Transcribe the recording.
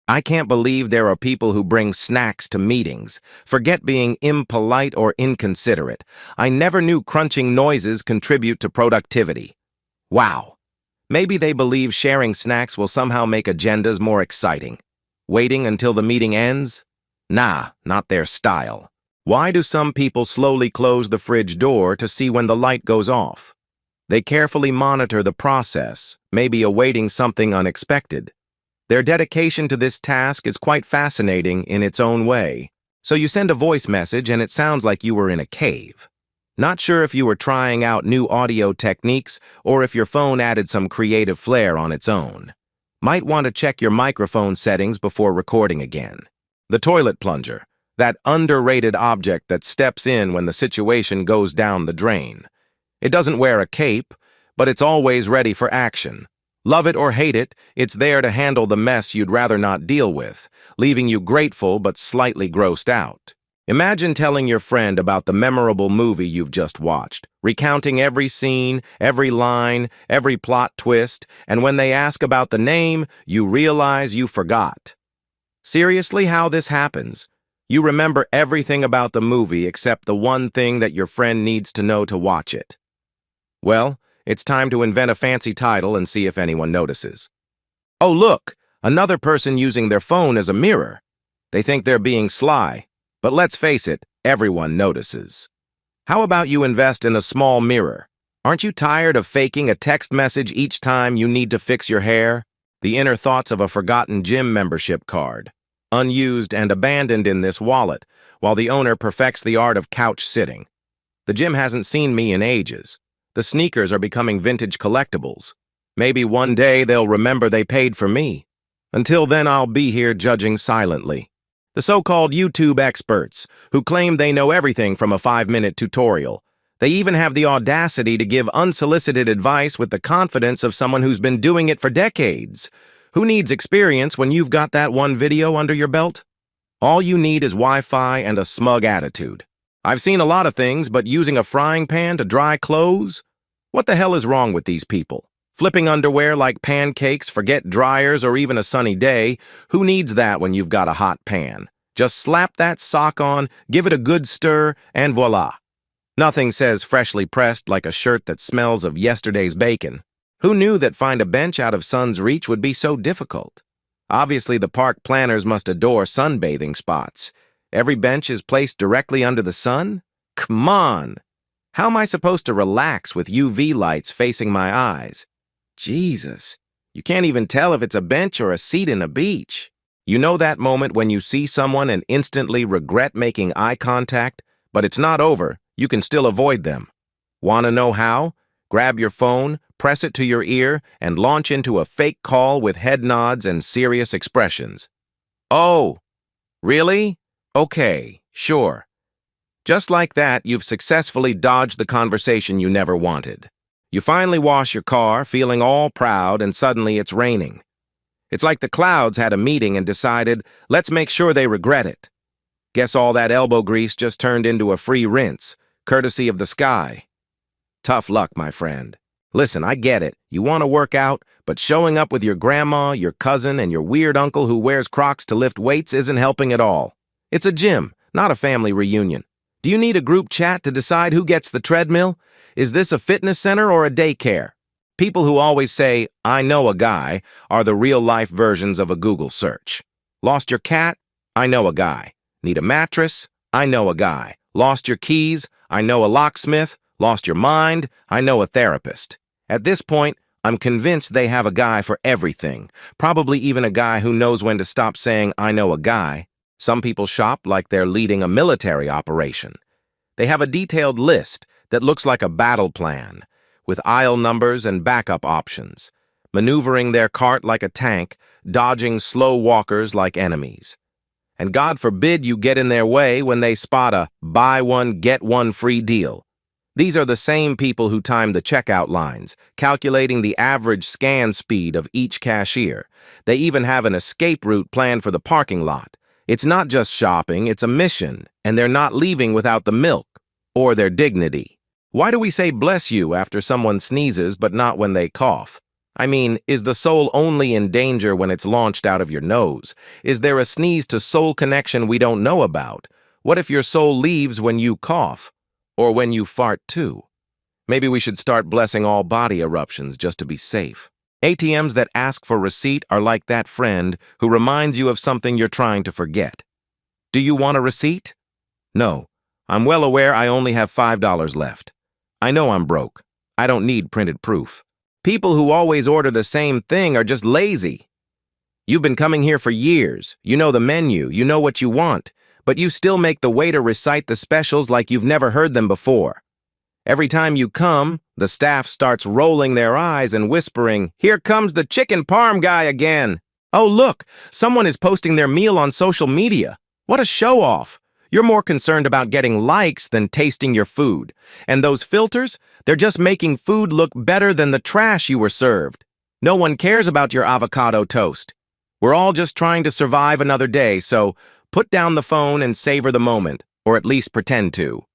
I can't believe there are people who bring snacks to meetings. Forget being impolite or inconsiderate. I never knew crunching noises contribute to productivity. Wow. Maybe they believe sharing snacks will somehow make agendas more exciting. Waiting until the meeting ends? Nah, not their style. Why do some people slowly close the fridge door to see when the light goes off? They carefully monitor the process, maybe awaiting something unexpected. Their dedication to this task is quite fascinating in its own way. So you send a voice message and it sounds like you were in a cave. Not sure if you were trying out new audio techniques or if your phone added some creative flair on its own. Might want to check your microphone settings before recording again. The toilet plunger, that underrated object that steps in when the situation goes down the drain. It doesn't wear a cape, but it's always ready for action. Love it or hate it, it's there to handle the mess you'd rather not deal with, leaving you grateful but slightly grossed out. Imagine telling your friend about the memorable movie you've just watched, recounting every scene, every line, every plot twist, and when they ask about the name, you realize you forgot. Seriously, how this happens? You remember everything about the movie except the one thing that your friend needs to know to watch it. Well, it's time to invent a fancy title and see if anyone notices. Oh, look, another person using their phone as a mirror. They think they're being sly, but let's face it, everyone notices. How about you invest in a small mirror? Aren't you tired of faking a text message each time you need to fix your hair? The inner thoughts of a forgotten gym membership card, unused and abandoned in this wallet, while the owner perfects the art of couch sitting. The gym hasn't seen me in ages. The sneakers are becoming vintage collectibles. Maybe one day they'll remember they paid for me. Until then, I'll be here judging silently. The so-called YouTube experts, who claim they know everything from a 5-minute tutorial. They even have the audacity to give unsolicited advice with the confidence of someone who's been doing it for decades. Who needs experience when you've got that one video under your belt? All you need is Wi-Fi and a smug attitude. I've seen a lot of things, but using a frying pan to dry clothes? What the hell is wrong with these people? Flipping underwear like pancakes, forget dryers or even a sunny day. Who needs that when you've got a hot pan? Just slap that sock on, give it a good stir, and voila. Nothing says freshly pressed like a shirt that smells of yesterday's bacon. Who knew that find a bench out of sun's reach would be so difficult? Obviously, the park planners must adore sunbathing spots. Every bench is placed directly under the sun? Come on! How am I supposed to relax with UV lights facing my eyes? Jesus, you can't even tell if it's a bench or a seat in a beach. You know that moment when you see someone and instantly regret making eye contact, but it's not over, you can still avoid them. Want to know how? Grab your phone, press it to your ear, and launch into a fake call with head nods and serious expressions. Oh, really? Okay, sure. Just like that, you've successfully dodged the conversation you never wanted. You finally wash your car, feeling all proud, and suddenly it's raining. It's like the clouds had a meeting and decided, let's make sure they regret it. Guess all that elbow grease just turned into a free rinse, courtesy of the sky. Tough luck, my friend. Listen, I get it. You want to work out, but showing up with your grandma, your cousin, and your weird uncle who wears Crocs to lift weights isn't helping at all. It's a gym, not a family reunion. Do you need a group chat to decide who gets the treadmill? Is this a fitness center or a daycare? People who always say, I know a guy, are the real-life versions of a Google search. Lost your cat? I know a guy. Need a mattress? I know a guy. Lost your keys? I know a locksmith. Lost your mind? I know a therapist. At this point, I'm convinced they have a guy for everything, probably even a guy who knows when to stop saying, I know a guy. Some people shop like they're leading a military operation. They have a detailed list that looks like a battle plan, with aisle numbers and backup options, maneuvering their cart like a tank, dodging slow walkers like enemies. And God forbid you get in their way when they spot a buy one, get one free deal. These are the same people who time the checkout lines, calculating the average scan speed of each cashier. They even have an escape route planned for the parking lot. It's not just shopping, it's a mission, and they're not leaving without the milk or their dignity. Why do we say bless you after someone sneezes but not when they cough? I mean, is the soul only in danger when it's launched out of your nose? Is there a sneeze to soul connection we don't know about? What if your soul leaves when you cough? Or when you fart too? Maybe we should start blessing all body eruptions just to be safe. ATMs that ask for receipt are like that friend who reminds you of something you're trying to forget. Do you want a receipt? No. I'm well aware I only have $5 left. I know I'm broke. I don't need printed proof. People who always order the same thing are just lazy. You've been coming here for years. You know the menu. You know what you want. But you still make the waiter recite the specials like you've never heard them before. Every time you come, the staff starts rolling their eyes and whispering, "Here comes the chicken parm guy again." Oh, look, someone is posting their meal on social media. What a show-off. You're more concerned about getting likes than tasting your food. And those filters, they're just making food look better than the trash you were served. No one cares about your avocado toast. We're all just trying to survive another day, so put down the phone and savor the moment, or at least pretend to.